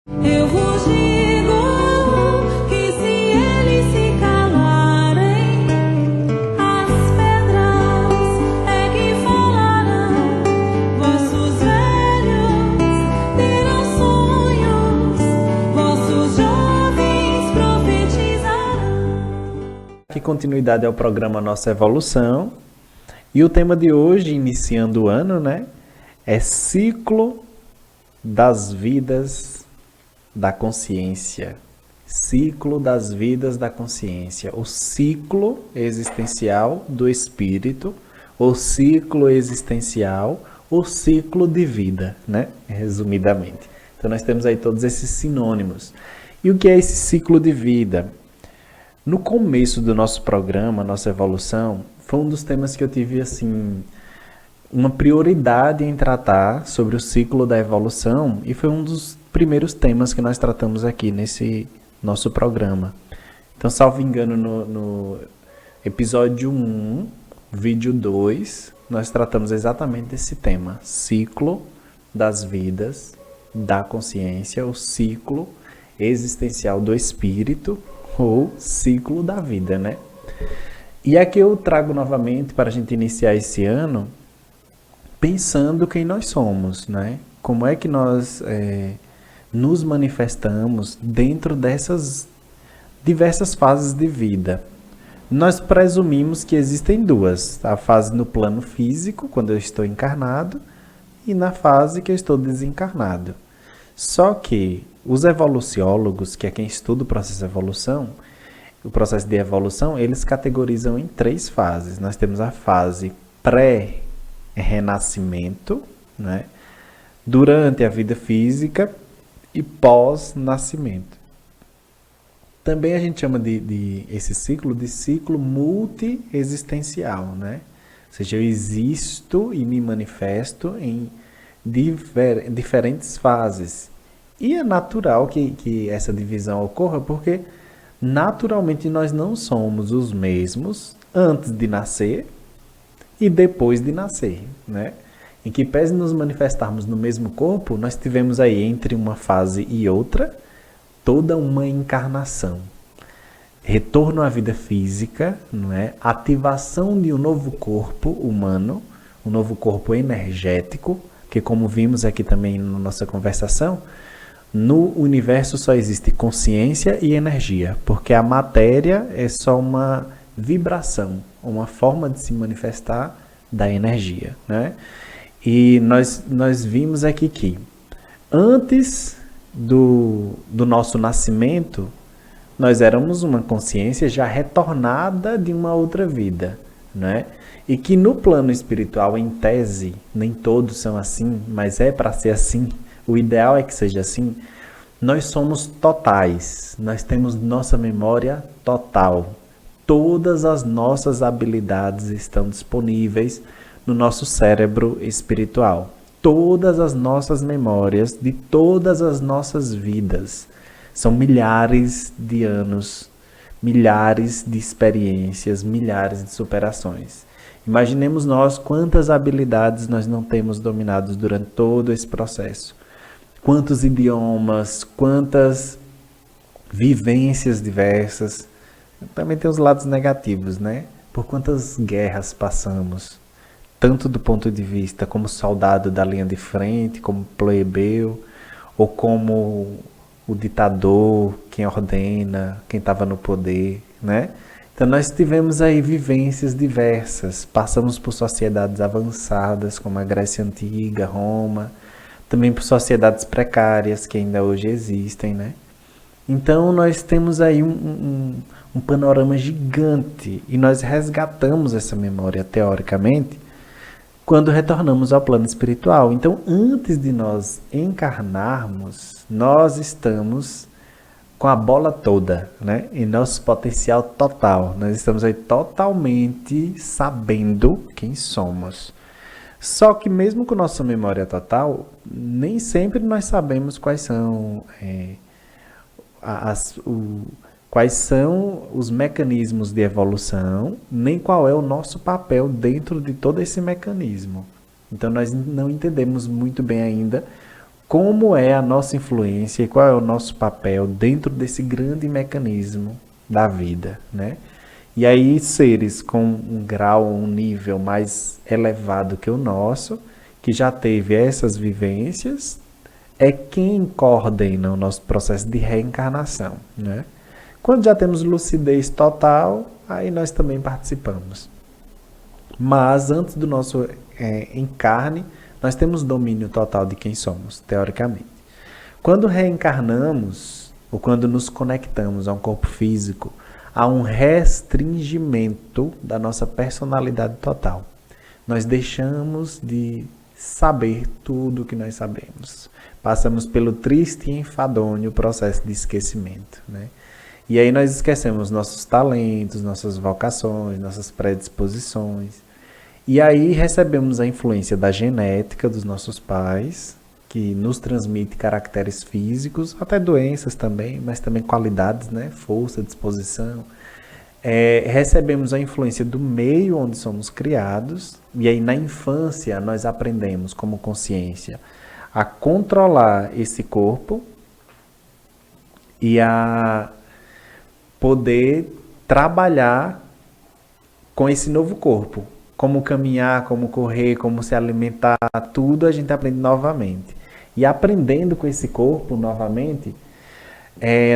Eu vos digo que se eles se calarem, as pedras é que falarão. Vossos velhos terão sonhos, vossos jovens profetizarão. Que continuidade ao programa Nossa Evolução. E o tema de hoje, iniciando o ano, né, é ciclo das vidas da consciência. Ciclo das vidas da consciência. O ciclo existencial do espírito, o ciclo existencial, o ciclo de vida, né, resumidamente. Então nós temos aí todos esses sinônimos. E o que é esse ciclo de vida? No começo do nosso programa, Nossa Evolução, foi um dos temas que eu tive, assim, uma prioridade em tratar sobre o ciclo da evolução e foi um dos primeiros temas que nós tratamos aqui nesse nosso programa. Então, salvo engano, no episódio 1, vídeo 2, nós tratamos exatamente desse tema, ciclo das vidas da consciência, o ciclo existencial do espírito, ou ciclo da vida, né? E aqui eu trago novamente para a gente iniciar esse ano pensando quem nós somos, né? Como é que nós nos manifestamos dentro dessas diversas fases de vida. Nós presumimos que existem duas, a fase no plano físico, quando eu estou encarnado, e na fase que eu estou desencarnado. Só que os evoluciólogos, que é quem estuda o processo de evolução, eles categorizam em 3 fases. Nós temos a fase pré-renascimento, né? Durante a vida física e pós-nascimento. Também a gente chama esse ciclo de ciclo multi-existencial, né? Ou seja, eu existo e me manifesto em diferentes fases. E é natural que essa divisão ocorra, porque naturalmente nós não somos os mesmos antes de nascer e depois de nascer, né? Em que pese nos manifestarmos no mesmo corpo, nós tivemos aí entre uma fase e outra toda uma encarnação. Retorno à vida física, não é? Ativação de um novo corpo humano, um novo corpo energético, que como vimos aqui também na nossa conversação, no universo só existe consciência e energia, porque a matéria é só uma vibração, uma forma de se manifestar da energia, né? E nós vimos aqui que antes do nosso nascimento, nós éramos uma consciência já retornada de uma outra vida, né? E que no plano espiritual, em tese, nem todos são assim, mas é para ser assim, o ideal é que seja assim, nós somos totais, nós temos nossa memória total. Todas as nossas habilidades estão disponíveis no nosso cérebro espiritual. Todas as nossas memórias de todas as nossas vidas. São milhares de anos, milhares de experiências, milhares de superações. Imaginemos nós quantas habilidades nós não temos dominados durante todo esse processo. Quantos idiomas, quantas vivências diversas. Também tem os lados negativos, né? Por quantas guerras passamos, tanto do ponto de vista como soldado da linha de frente, como plebeu, ou como o ditador, quem ordena, quem estava no poder, né? Então nós tivemos aí vivências diversas, passamos por sociedades avançadas, como a Grécia Antiga, Roma, também por sociedades precárias que ainda hoje existem, né? Então nós temos aí um panorama gigante e nós resgatamos essa memória teoricamente quando retornamos ao plano espiritual. Então antes de nós encarnarmos, nós estamos com a bola toda, né? Em nosso potencial total. Nós estamos aí totalmente sabendo quem somos. Só que mesmo com nossa memória total, nem sempre nós sabemos quais são quais são os mecanismos de evolução, nem qual é o nosso papel dentro de todo esse mecanismo. Então nós não entendemos muito bem ainda como é a nossa influência e qual é o nosso papel dentro desse grande mecanismo da vida, né? E aí seres com um grau, um nível mais elevado que o nosso, que já teve essas vivências, é quem coordena o nosso processo de reencarnação, né? Quando já temos lucidez total, aí nós também participamos. Mas antes do nosso encarne, nós temos domínio total de quem somos, teoricamente. Quando reencarnamos, ou quando nos conectamos a um corpo físico, há um restringimento da nossa personalidade total. Nós deixamos de saber tudo o que nós sabemos. Passamos pelo triste e enfadonho processo de esquecimento, né? E aí nós esquecemos nossos talentos, nossas vocações, nossas predisposições. E aí recebemos a influência da genética dos nossos pais, que nos transmite caracteres físicos, até doenças também, mas também qualidades, né? Força, disposição. Recebemos a influência do meio onde somos criados, e aí na infância nós aprendemos como consciência a controlar esse corpo e a poder trabalhar com esse novo corpo. Como caminhar, como correr, como se alimentar, tudo a gente aprende novamente. E aprendendo com esse corpo novamente,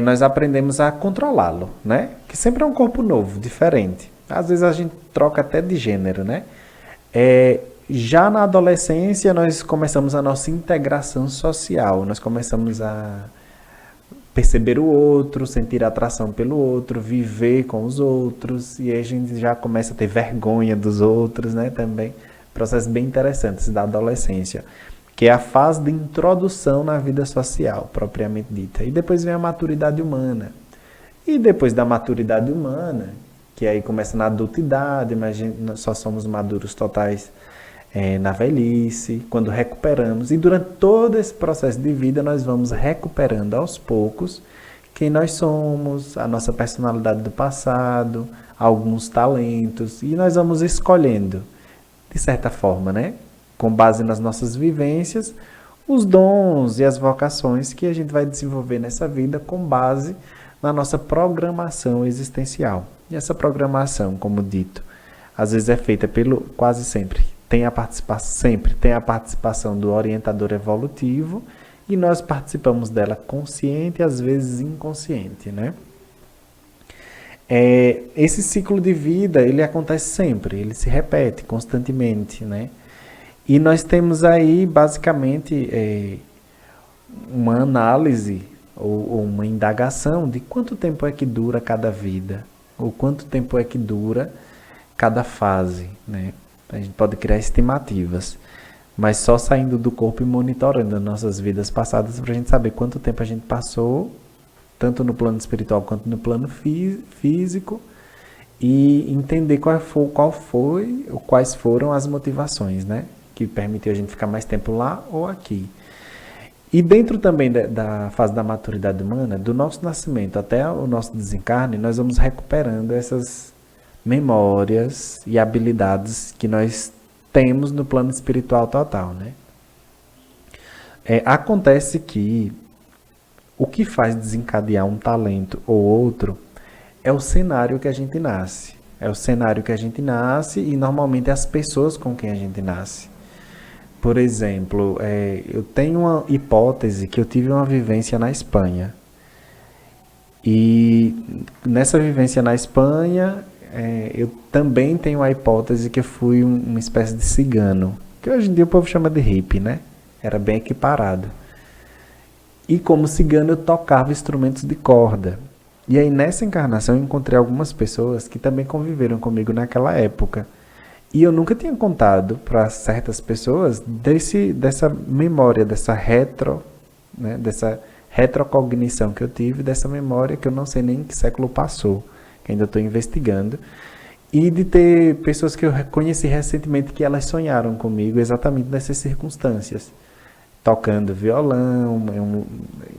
nós aprendemos a controlá-lo, né? Que sempre é um corpo novo, diferente. Às vezes a gente troca até de gênero, né? Já na adolescência, nós começamos a nossa integração social. Nós começamos a perceber o outro, sentir atração pelo outro, viver com os outros, e aí a gente já começa a ter vergonha dos outros, né, também. Processos bem interessantes da adolescência, que é a fase de introdução na vida social, propriamente dita. E depois vem a maturidade humana. E depois da maturidade humana, que aí começa na adultidade, mas nós só somos maduros totais na velhice, quando recuperamos, e durante todo esse processo de vida nós vamos recuperando aos poucos quem nós somos, a nossa personalidade do passado, alguns talentos, e nós vamos escolhendo, de certa forma, né, com base nas nossas vivências, os dons e as vocações que a gente vai desenvolver nessa vida com base na nossa programação existencial. E essa programação, como dito, às vezes é feita quase sempre tem a participação do orientador evolutivo, e nós participamos dela consciente e às vezes inconsciente, né? Esse ciclo de vida, ele acontece sempre, ele se repete constantemente, né? E nós temos aí basicamente uma análise ou uma indagação de quanto tempo é que dura cada vida, ou quanto tempo é que dura cada fase, né? A gente pode criar estimativas, mas só saindo do corpo e monitorando nossas vidas passadas para a gente saber quanto tempo a gente passou, tanto no plano espiritual quanto no plano físico, e entender quais foram as motivações, né, que permitiu a gente ficar mais tempo lá ou aqui. E dentro também da fase da maturidade humana, do nosso nascimento até o nosso desencarne, nós vamos recuperando essas memórias e habilidades que nós temos no plano espiritual total, né? Acontece que o que faz desencadear um talento ou outro é o cenário que a gente nasce. É o cenário que a gente nasce e normalmente as pessoas com quem a gente nasce. Por exemplo, eu tenho uma hipótese que eu tive uma vivência na Espanha. E nessa vivência na Espanha, eu também tenho a hipótese que eu fui uma espécie de cigano, que hoje em dia o povo chama de hippie, né? Era bem equiparado. E como cigano eu tocava instrumentos de corda. E aí nessa encarnação eu encontrei algumas pessoas que também conviveram comigo naquela época. E eu nunca tinha contado para certas pessoas dessa memória, dessa retrocognição que eu tive, dessa memória que eu não sei nem em que século passou, que ainda estou investigando. E de ter pessoas que eu conheci recentemente que elas sonharam comigo exatamente nessas circunstâncias. Tocando violão,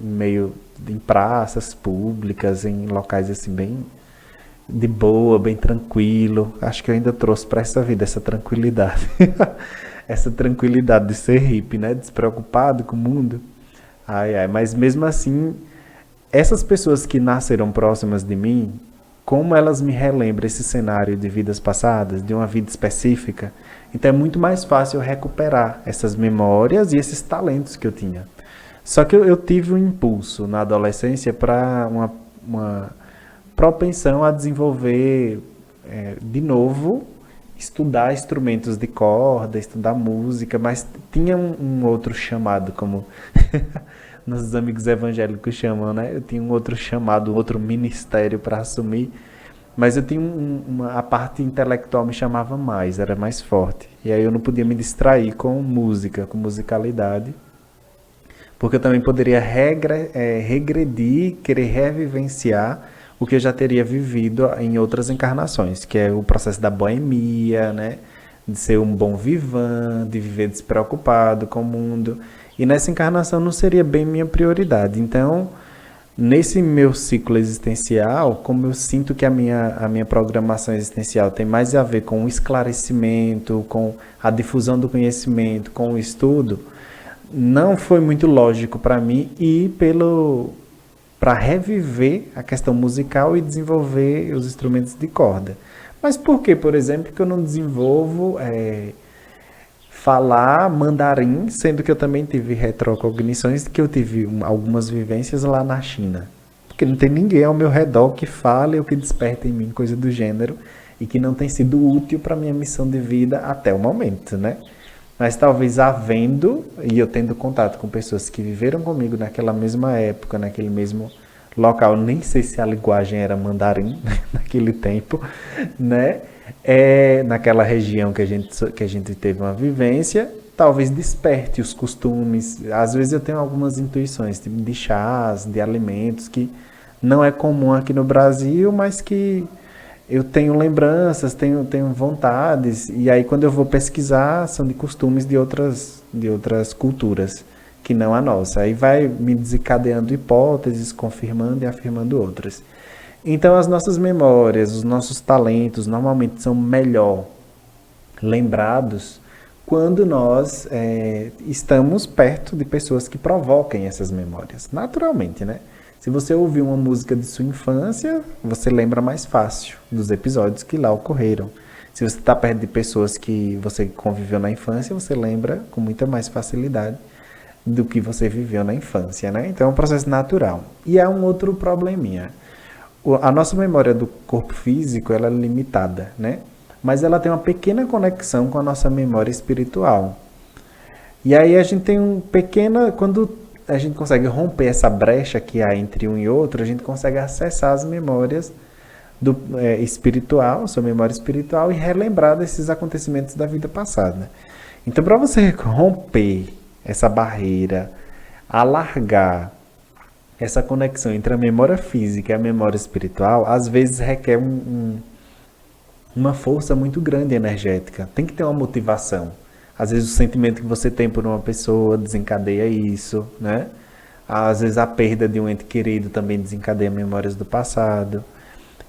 em praças públicas, em locais assim bem de boa, bem tranquilo. Acho que eu ainda trouxe para essa vida essa tranquilidade. Essa tranquilidade de ser hippie, né? Despreocupado com o mundo. Ai, ai, mas mesmo assim, essas pessoas que nasceram próximas de mim, como elas me relembram esse cenário de vidas passadas, de uma vida específica, então é muito mais fácil eu recuperar essas memórias e esses talentos que eu tinha. Só que eu tive um impulso na adolescência para uma propensão a desenvolver de novo, estudar instrumentos de corda, estudar música, mas tinha um outro chamado, como nossos amigos evangélicos chamam, né? Eu tinha um outro chamado, um outro ministério para assumir, mas eu tinha a parte intelectual me chamava mais, era mais forte. E aí eu não podia me distrair com música, com musicalidade, porque eu também poderia regredir, querer revivenciar o que eu já teria vivido em outras encarnações, que é o processo da boemia, né? De ser um bom vivant, de viver despreocupado com o mundo. E nessa encarnação não seria bem minha prioridade. Então, nesse meu ciclo existencial, como eu sinto que a minha programação existencial tem mais a ver com o esclarecimento, com a difusão do conhecimento, com o estudo, não foi muito lógico para mim ir para reviver a questão musical e desenvolver os instrumentos de corda. Mas por que, por exemplo, que eu não desenvolvo falar mandarim, sendo que eu também tive retrocognições, que eu tive algumas vivências lá na China? Porque não tem ninguém ao meu redor que fale ou que desperte em mim coisa do gênero e que não tem sido útil para minha missão de vida até o momento, né? Mas talvez havendo, e eu tendo contato com pessoas que viveram comigo naquela mesma época, naquele mesmo local, nem sei se a linguagem era mandarim naquele tempo, né? Naquela região que a gente teve uma vivência, talvez desperte os costumes. Às vezes eu tenho algumas intuições tipo de chás, de alimentos, que não é comum aqui no Brasil, mas que eu tenho lembranças, tenho vontades, e aí quando eu vou pesquisar, são de costumes de outras culturas, que não a nossa. Aí vai me desencadeando hipóteses, confirmando e afirmando outras. Então as nossas memórias, os nossos talentos, normalmente são melhor lembrados quando nós estamos perto de pessoas que provoquem essas memórias, naturalmente, né? Se você ouvir uma música de sua infância, você lembra mais fácil dos episódios que lá ocorreram. Se você está perto de pessoas que você conviveu na infância, você lembra com muita mais facilidade do que você viveu na infância, né? Então é um processo natural. E há um outro probleminha. A nossa memória do corpo físico, ela é limitada, né? Mas ela tem uma pequena conexão com a nossa memória espiritual. E aí a gente tem quando a gente consegue romper essa brecha que há entre um e outro, a gente consegue acessar as memórias espiritual, sua memória espiritual, e relembrar desses acontecimentos da vida passada. Então, para você romper essa barreira, alargar essa conexão entre a memória física e a memória espiritual, às vezes requer uma força muito grande energética. Tem que ter uma motivação. Às vezes o sentimento que você tem por uma pessoa desencadeia isso, né? Às vezes a perda de um ente querido também desencadeia memórias do passado.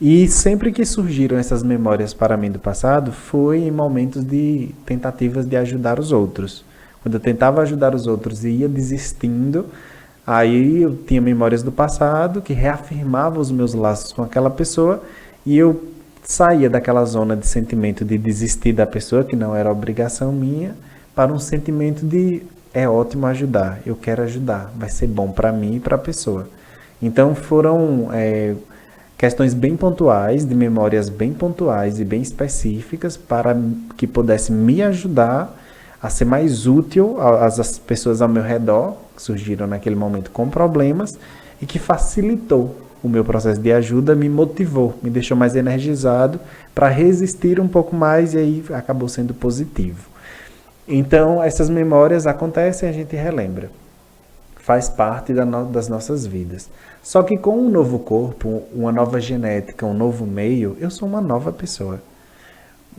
E sempre que surgiram essas memórias para mim do passado, foi em momentos de tentativas de ajudar os outros. Quando eu tentava ajudar os outros e ia desistindo, aí eu tinha memórias do passado que reafirmavam os meus laços com aquela pessoa e eu saía daquela zona de sentimento de desistir da pessoa, que não era obrigação minha, para um sentimento de é ótimo ajudar, eu quero ajudar, vai ser bom para mim e para a pessoa. Então foram questões bem pontuais, de memórias bem pontuais e bem específicas para que pudesse me ajudar a ser mais útil às pessoas ao meu redor, que surgiram naquele momento com problemas, e que facilitou o meu processo de ajuda, me motivou, me deixou mais energizado para resistir um pouco mais, e aí acabou sendo positivo. Então, essas memórias acontecem e a gente relembra. Faz parte das nossas vidas. Só que com um novo corpo, uma nova genética, um novo meio, eu sou uma nova pessoa.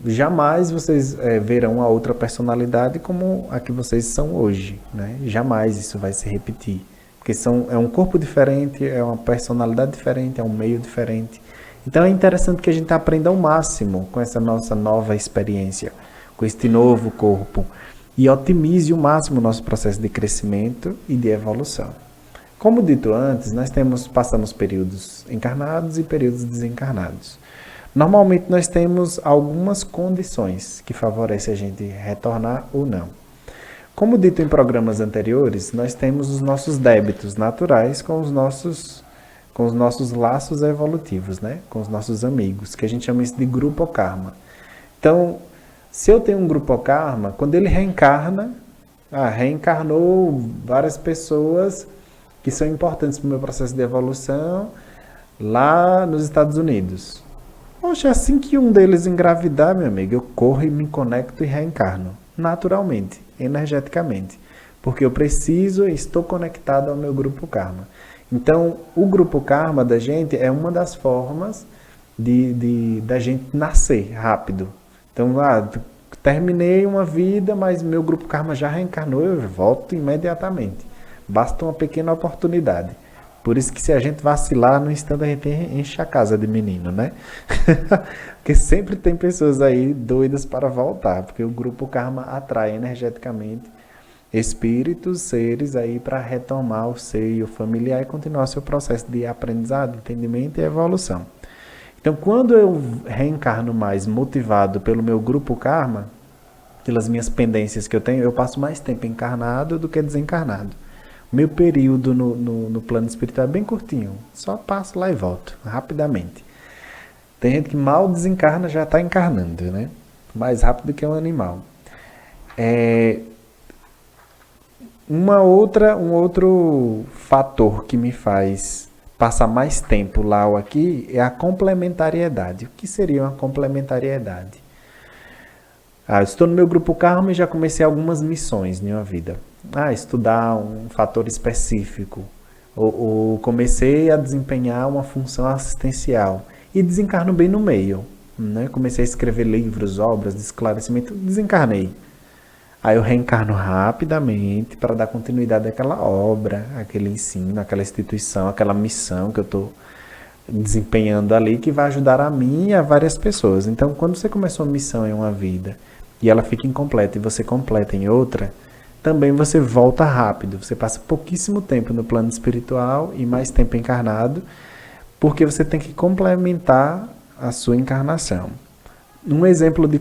Jamais vocês verão a outra personalidade como a que vocês são hoje, né? Jamais isso vai se repetir. Porque é um corpo diferente, é uma personalidade diferente, é um meio diferente. Então é interessante que a gente aprenda ao máximo com essa nossa nova experiência, com este novo corpo, e otimize o máximo o nosso processo de crescimento e de evolução. Como dito antes, passamos períodos encarnados e períodos desencarnados. Normalmente nós temos algumas condições que favorecem a gente retornar ou não. Como dito em programas anteriores, nós temos os nossos débitos naturais com os nossos laços evolutivos, né? Com os nossos amigos, que a gente chama isso de grupo karma. Então, se eu tenho um grupo karma, quando ele reencarna, reencarnou várias pessoas que são importantes para o meu processo de evolução lá nos Estados Unidos. Poxa, assim que um deles engravidar, meu amigo, eu corro e me conecto e reencarno, naturalmente, energeticamente, porque eu preciso e estou conectado ao meu grupo karma. Então, o grupo karma da gente é uma das formas da gente nascer rápido. Então, terminei uma vida, mas meu grupo karma já reencarnou, eu volto imediatamente. Basta uma pequena oportunidade. Por isso que se a gente vacilar, no instante a gente enche a casa de menino, né? Porque sempre tem pessoas aí doidas para voltar, porque o grupo karma atrai energeticamente espíritos, seres aí para retomar o seio familiar e continuar seu processo de aprendizado, entendimento e evolução. Então, quando eu reencarno mais motivado pelo meu grupo karma, pelas minhas pendências que eu tenho, eu passo mais tempo encarnado do que desencarnado. Meu período no plano espiritual é bem curtinho, só passo lá e volto, rapidamente. Tem gente que mal desencarna, já está encarnando, né? Mais rápido que um animal. Um outro fator que me faz passar mais tempo lá ou aqui é a complementariedade. O que seria uma complementariedade? Eu estou no meu grupo karma e já comecei algumas missões na minha vida. Estudar um fator específico. Ou comecei a desempenhar uma função assistencial. E desencarno bem no meio. Né? Comecei a escrever livros, obras de esclarecimento. Desencarnei. Aí eu reencarno rapidamente para dar continuidade àquela obra, àquele ensino, àquela instituição, àquela missão que eu estou desempenhando ali, que vai ajudar a mim e a várias pessoas. Então, quando você começou uma missão em uma vida e ela fica incompleta e você completa em outra, também você volta rápido. Você passa pouquíssimo tempo no plano espiritual e mais tempo encarnado, porque você tem que complementar a sua encarnação. Um exemplo de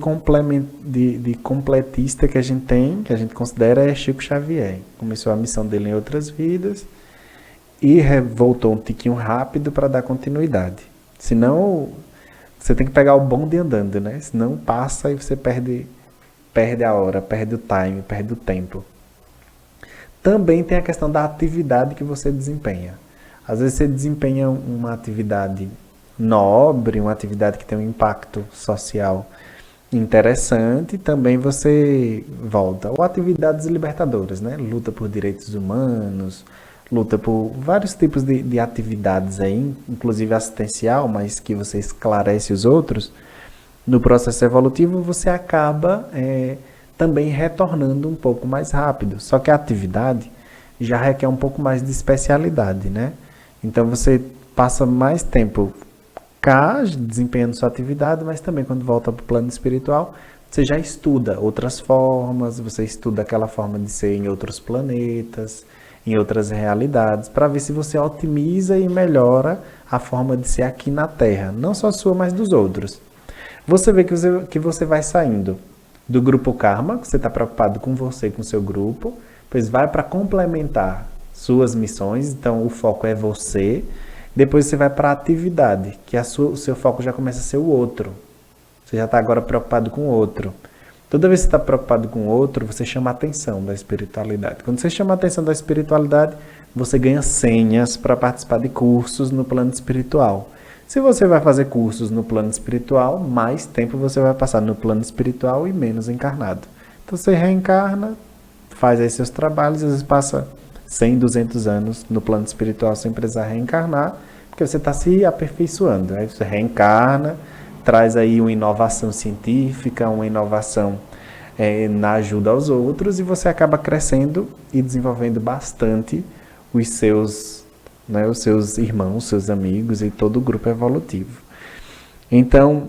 completista que a gente tem, que a gente considera, é Chico Xavier. Começou a missão dele em outras vidas e voltou um tiquinho rápido para dar continuidade. Senão, você tem que pegar o bonde andando, né? Senão passa e você perde a hora, perde o time, perde o tempo. Também tem a questão da atividade que você desempenha. Às vezes você desempenha uma atividade nobre, uma atividade que tem um impacto social interessante, também você volta. Ou atividades libertadoras, né? Luta por direitos humanos, luta por vários tipos de atividades aí, inclusive assistencial, mas que você esclarece os outros. No processo evolutivo você acaba também retornando um pouco mais rápido. Só que a atividade já requer um pouco mais de especialidade, né? Então você passa mais tempo desempenhando sua atividade, mas também quando volta para o plano espiritual, você já estuda outras formas, você estuda aquela forma de ser em outros planetas, em outras realidades, para ver se você otimiza e melhora a forma de ser aqui na Terra, não só sua, mas dos outros. Você vê que você vai saindo do grupo karma, que você está preocupado com você e com o seu grupo, pois vai para complementar suas missões, então o foco é você. Depois você vai para a atividade, que o seu foco já começa a ser o outro. Você já está agora preocupado com o outro. Toda vez que você está preocupado com o outro, você chama a atenção da espiritualidade. Quando você chama a atenção da espiritualidade, você ganha senhas para participar de cursos no plano espiritual. Se você vai fazer cursos no plano espiritual, mais tempo você vai passar no plano espiritual e menos encarnado. Então você reencarna, faz aí seus trabalhos, às vezes passa 100, 200 anos no plano espiritual sem precisar reencarnar, porque você está se aperfeiçoando. Aí você reencarna, traz aí uma inovação científica, uma inovação na ajuda aos outros, e você acaba crescendo e desenvolvendo bastante os seus irmãos, seus amigos e todo o grupo evolutivo. Então,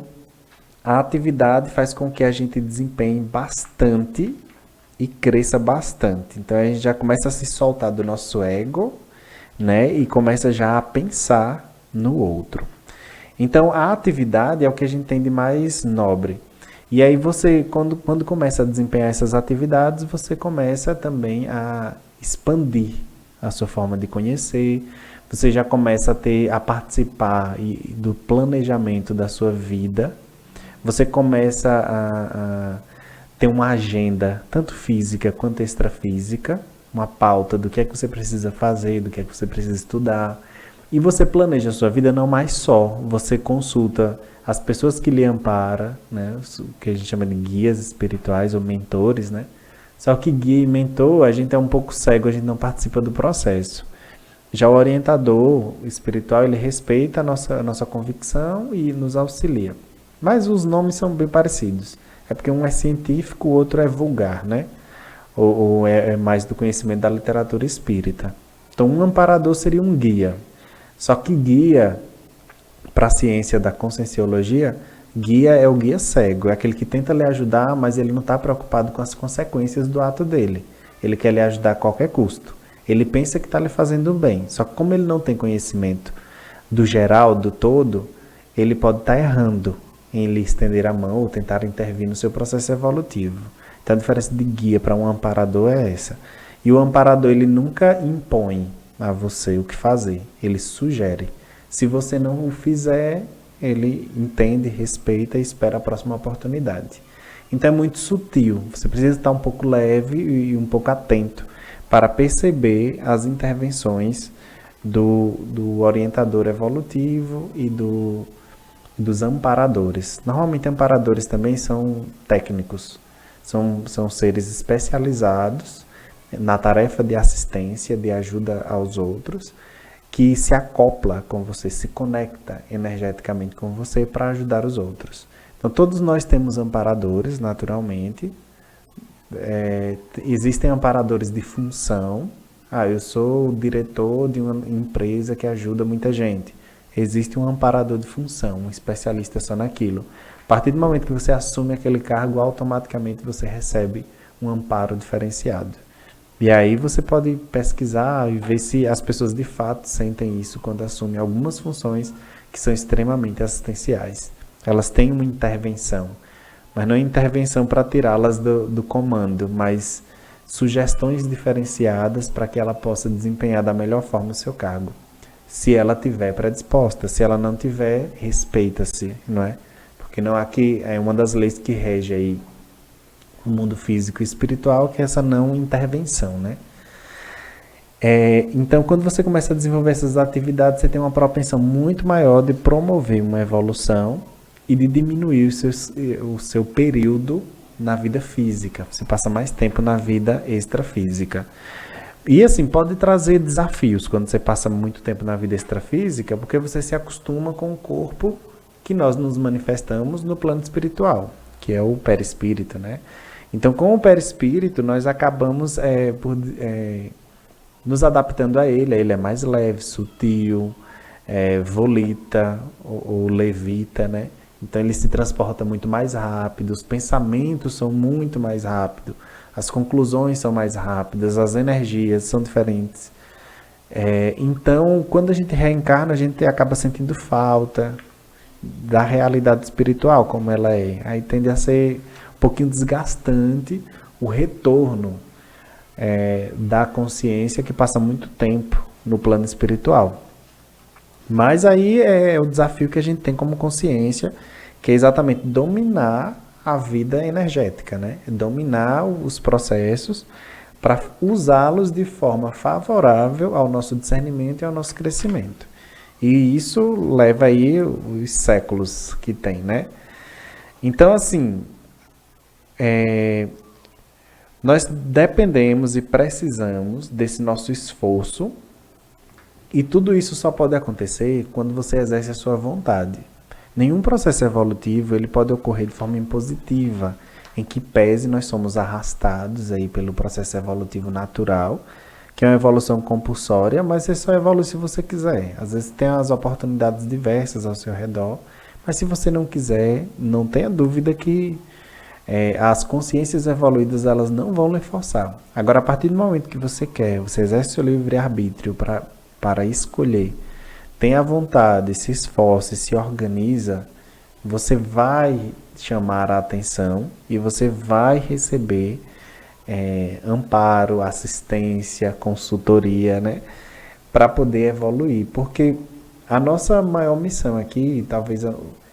a atividade faz com que a gente desempenhe bastante e cresça bastante. Então, a gente já começa a se soltar do nosso ego né? E começa já a pensar no outro. Então, a atividade é o que a gente tem de mais nobre. E aí você, quando começa a desempenhar essas atividades, você começa também a expandir a sua forma de conhecer, você já começa a participar do planejamento da sua vida, você começa a ter uma agenda, tanto física quanto extrafísica, uma pauta do que é que você precisa fazer, do que é que você precisa estudar, e você planeja a sua vida não mais só, você consulta as pessoas que lhe amparam, né, o que a gente chama de guias espirituais ou mentores, né? Só que guia e mentor, a gente é um pouco cego, a gente não participa do processo. Já o orientador espiritual, ele respeita a nossa convicção e nos auxilia. Mas os nomes são bem parecidos. É porque um é científico, o outro é vulgar, né? Ou é mais do conhecimento da literatura espírita. Então, um amparador seria um guia. Só que guia, para a ciência da conscienciologia, guia é o guia cego, é aquele que tenta lhe ajudar, mas ele não está preocupado com as consequências do ato dele. Ele quer lhe ajudar a qualquer custo. Ele pensa que está lhe fazendo bem, só que como ele não tem conhecimento do geral, do todo, ele pode estar errando em lhe estender a mão ou tentar intervir no seu processo evolutivo. Então a diferença de guia para um amparador é essa. E o amparador, ele nunca impõe a você o que fazer, ele sugere. Se você não o fizer, ele entende, respeita e espera a próxima oportunidade. Então é muito sutil, você precisa estar um pouco leve e um pouco atento para perceber as intervenções do orientador evolutivo e dos amparadores. Normalmente amparadores também são técnicos, são seres especializados na tarefa de assistência, de ajuda aos outros, que se acopla com você, se conecta energeticamente com você para ajudar os outros. Então todos nós temos amparadores, naturalmente. Existem amparadores de função. Eu sou o diretor de uma empresa que ajuda muita gente. Existe um amparador de função, um especialista só naquilo. A partir do momento que você assume aquele cargo, automaticamente você recebe um amparo diferenciado. E aí você pode pesquisar e ver se as pessoas de fato sentem isso quando assumem algumas funções que são extremamente assistenciais. Elas têm uma intervenção, mas não é intervenção para tirá-las do comando, mas sugestões diferenciadas para que ela possa desempenhar da melhor forma o seu cargo. Se ela tiver predisposta, se ela não tiver, respeita-se, não é? Porque não aqui é uma das leis que rege aí o mundo físico e espiritual, que é essa não intervenção, né? Então, quando você começa a desenvolver essas atividades, você tem uma propensão muito maior de promover uma evolução e de diminuir o seu período na vida física. Você passa mais tempo na vida extrafísica. E assim, pode trazer desafios quando você passa muito tempo na vida extrafísica, porque você se acostuma com o corpo que nós nos manifestamos no plano espiritual, que é o perispírito, né? Então, com o perispírito, nós acabamos nos adaptando a ele é mais leve, sutil, volita ou levita, né? Então, ele se transporta muito mais rápido, os pensamentos são muito mais rápidos, as conclusões são mais rápidas, as energias são diferentes. Então, quando a gente reencarna, a gente acaba sentindo falta da realidade espiritual, como ela é. Aí tende a ser um pouquinho desgastante o retorno da consciência que passa muito tempo no plano espiritual. Mas aí é o desafio que a gente tem como consciência, que é exatamente dominar a vida energética, né? Dominar os processos para usá-los de forma favorável ao nosso discernimento e ao nosso crescimento. E isso leva aí os séculos que tem, né? Então, assim, nós dependemos e precisamos desse nosso esforço, e tudo isso só pode acontecer quando você exerce a sua vontade. Nenhum processo evolutivo ele pode ocorrer de forma impositiva, em que pese nós somos arrastados aí pelo processo evolutivo natural, que é uma evolução compulsória, mas você só evolui se você quiser. Às vezes tem as oportunidades diversas ao seu redor, mas se você não quiser, não tenha dúvida que as consciências evoluídas elas não vão lhe forçar. Agora, a partir do momento que você quer, você exerce o seu livre-arbítrio para para escolher, tem a vontade, se esforça e se organiza, você vai chamar a atenção e você vai receber amparo, assistência, consultoria, né? Para poder evoluir. Porque a nossa maior missão aqui, talvez,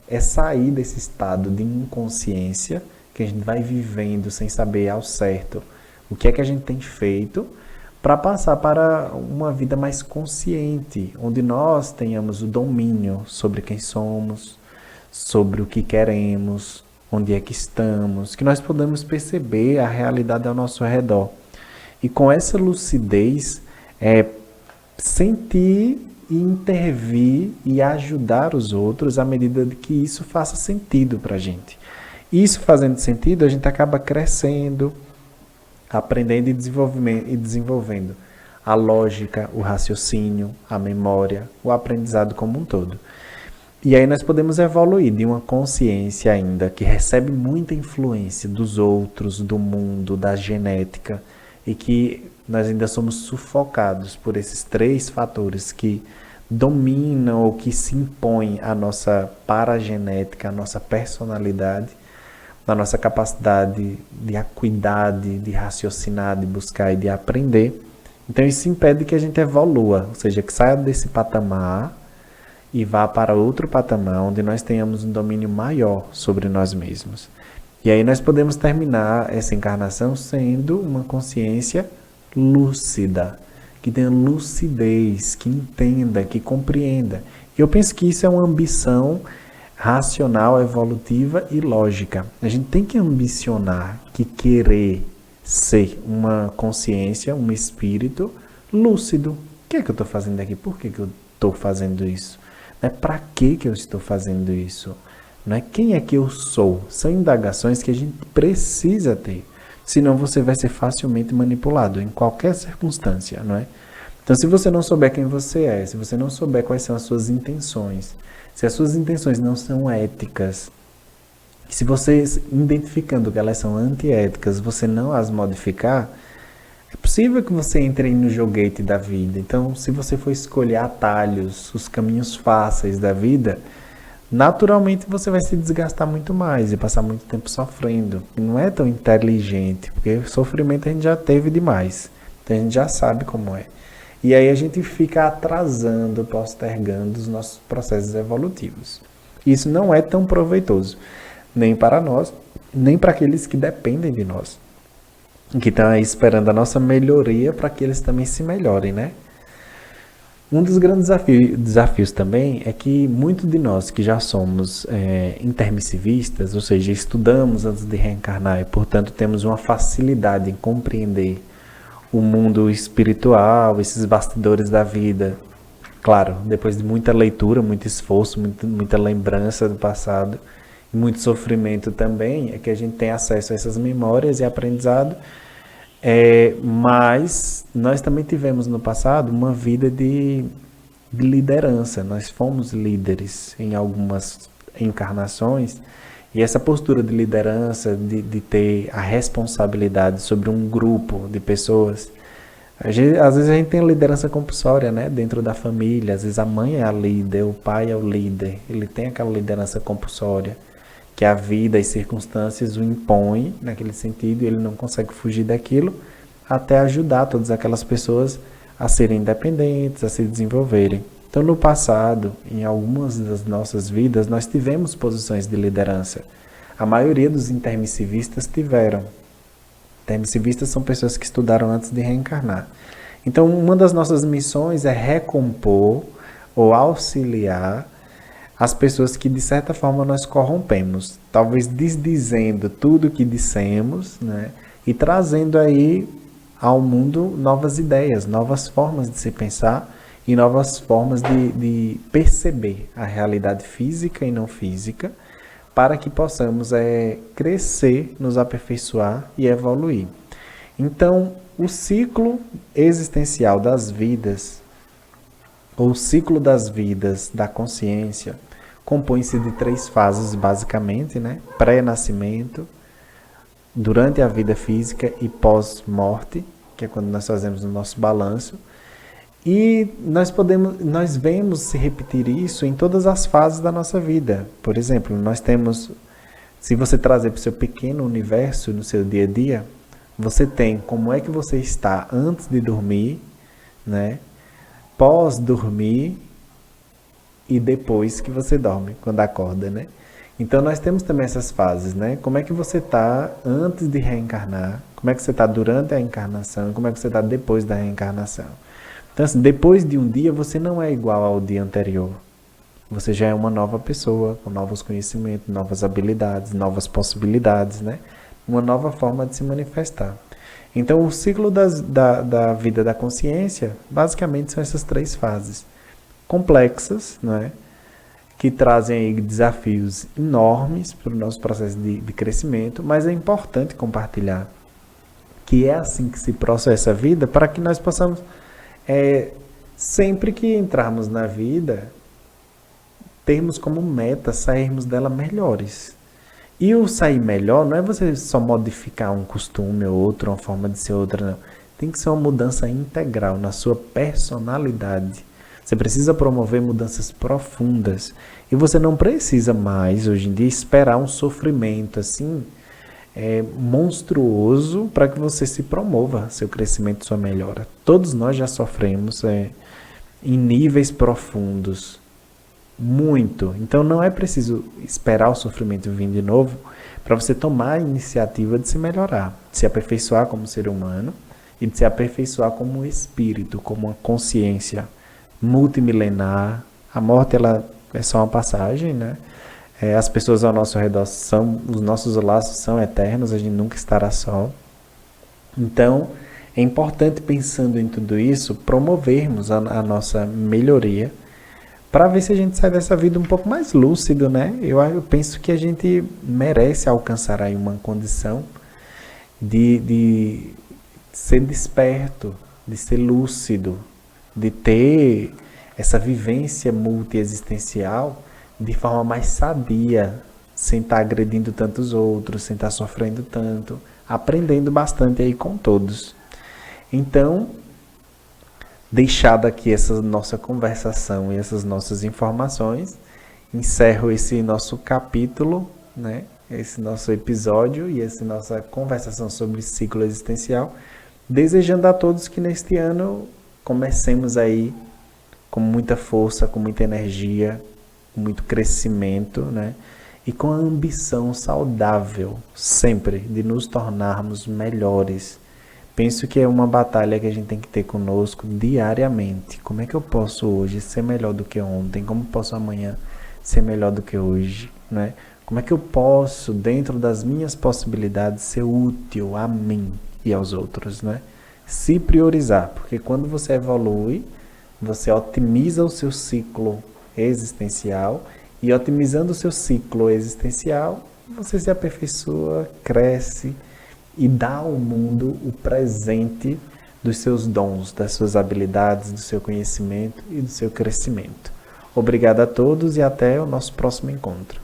é sair desse estado de inconsciência que a gente vai vivendo sem saber ao certo o que é que a gente tem feito, para passar para uma vida mais consciente, onde nós tenhamos o domínio sobre quem somos, sobre o que queremos, onde é que estamos, que nós podemos perceber a realidade ao nosso redor. E com essa lucidez, sentir e intervir e ajudar os outros à medida de que isso faça sentido para a gente. Isso fazendo sentido, a gente acaba crescendo, aprendendo e desenvolvendo a lógica, o raciocínio, a memória, o aprendizado como um todo. E aí nós podemos evoluir de uma consciência ainda que recebe muita influência dos outros, do mundo, da genética, e que nós ainda somos sufocados por esses 3 fatores que dominam ou que se impõem à nossa paragenética, à nossa personalidade, na nossa capacidade de acuidade, de raciocinar, de buscar e de aprender. Então isso impede que a gente evolua, ou seja, que saia desse patamar e vá para outro patamar onde nós tenhamos um domínio maior sobre nós mesmos. E aí nós podemos terminar essa encarnação sendo uma consciência lúcida, que tenha lucidez, que entenda, que compreenda. E eu penso que isso é uma ambição racional, evolutiva e lógica. A gente tem que ambicionar, que querer ser uma consciência, um espírito lúcido. O que é que eu estou fazendo aqui? Por que eu estou fazendo isso? Para que eu estou fazendo isso? Não é quem é que eu sou? São indagações que a gente precisa ter. Senão você vai ser facilmente manipulado em qualquer circunstância, não é? Então, se você não souber quem você é, se você não souber quais são as suas intenções, se as suas intenções não são éticas, se você, identificando que elas são antiéticas, você não as modificar, é possível que você entre no joguete da vida. Então, se você for escolher atalhos, os caminhos fáceis da vida, naturalmente você vai se desgastar muito mais e passar muito tempo sofrendo. Não é tão inteligente, porque sofrimento a gente já teve demais. Então a gente já sabe como é. E aí a gente fica atrasando, postergando os nossos processos evolutivos. Isso não é tão proveitoso, nem para nós, nem para aqueles que dependem de nós, que estão aí esperando a nossa melhoria para que eles também se melhorem, né? Um dos grandes desafios também é que muitos de nós que já somos intermissivistas, ou seja, estudamos antes de reencarnar e, portanto, temos uma facilidade em compreender o mundo espiritual, esses bastidores da vida. Claro, depois de muita leitura, muito esforço, muita lembrança do passado e muito sofrimento também, é que a gente tem acesso a essas memórias e aprendizado. Mas nós também tivemos no passado uma vida de liderança. Nós fomos líderes em algumas encarnações, e essa postura de liderança, de ter a responsabilidade sobre um grupo de pessoas, às vezes a gente tem liderança compulsória, né? Dentro da família, às vezes a mãe é a líder, o pai é o líder, ele tem aquela liderança compulsória que a vida e circunstâncias o impõem naquele sentido, e ele não consegue fugir daquilo, até ajudar todas aquelas pessoas a serem independentes, a se desenvolverem. Então, no passado, em algumas das nossas vidas, nós tivemos posições de liderança. A maioria dos intermissivistas tiveram. Intermissivistas são pessoas que estudaram antes de reencarnar. Então, uma das nossas missões é recompor ou auxiliar as pessoas que, de certa forma, nós corrompemos. Talvez desdizendo tudo o que dissemos, né? E trazendo aí ao mundo novas ideias, novas formas de se pensar e novas formas de perceber a realidade física e não física, para que possamos crescer, nos aperfeiçoar e evoluir. Então, o ciclo existencial das vidas, ou o ciclo das vidas da consciência, compõe-se de 3 fases, basicamente, né? Pré-nascimento, durante a vida física e pós-morte, que é quando nós fazemos o nosso balanço. E nós vemos se repetir isso em todas as fases da nossa vida. Por exemplo, nós temos, se você trazer para o seu pequeno universo no seu dia a dia, você tem como é que você está antes de dormir, né? Pós-dormir e depois que você dorme, quando acorda, né? Então nós temos também essas fases, né? Como é que você está antes de reencarnar? Como é que você está durante a encarnação? Como é que você está depois da reencarnação? Então, assim, depois de um dia, você não é igual ao dia anterior. Você já é uma nova pessoa, com novos conhecimentos, novas habilidades, novas possibilidades, né? Uma nova forma de se manifestar. Então, o ciclo da vida da consciência, basicamente, são essas três fases. Complexas, não é? Que trazem aí desafios enormes para o nosso processo de crescimento, mas é importante compartilhar que é assim que se processa a vida, para que nós possamos, sempre que entrarmos na vida, termos como meta sairmos dela melhores. E o sair melhor não é você só modificar um costume ou outro, uma forma de ser outra, não. Tem que ser uma mudança integral na sua personalidade. Você precisa promover mudanças profundas. E você não precisa mais, hoje em dia, esperar um sofrimento assim monstruoso para que você se promova seu crescimento, sua melhora. Todos nós já sofremos em níveis profundos. Muito. Então não é preciso esperar o sofrimento vir de novo para você tomar a iniciativa de se melhorar, de se aperfeiçoar como ser humano e de se aperfeiçoar como um espírito, como uma consciência multimilenar. A morte, ela é só uma passagem, né? As pessoas ao nosso redor os nossos laços são eternos, a gente nunca estará só. Então, é importante, pensando em tudo isso, promovermos a nossa melhoria para ver se a gente sai dessa vida um pouco mais lúcido, né? Eu penso que a gente merece alcançar aí uma condição de ser desperto, de ser lúcido, de ter essa vivência multiexistencial de forma mais sadia, sem estar agredindo tantos outros, sem estar sofrendo tanto, aprendendo bastante aí com todos. Então, deixada aqui essa nossa conversação e essas nossas informações, encerro esse nosso capítulo, né? Esse nosso episódio e essa nossa conversação sobre ciclo existencial, desejando a todos que neste ano comecemos aí com muita força, com muita energia, com muito crescimento, né? E com a ambição saudável, sempre, de nos tornarmos melhores. Penso que é uma batalha que a gente tem que ter conosco diariamente. Como é que eu posso hoje ser melhor do que ontem? Como posso amanhã ser melhor do que hoje, né? Como é que eu posso, dentro das minhas possibilidades, ser útil a mim e aos outros, né? Se priorizar, porque quando você evolui, você otimiza o seu ciclo existencial, e otimizando o seu ciclo existencial, você se aperfeiçoa, cresce e dá ao mundo o presente dos seus dons, das suas habilidades, do seu conhecimento e do seu crescimento. Obrigado a todos e até o nosso próximo encontro.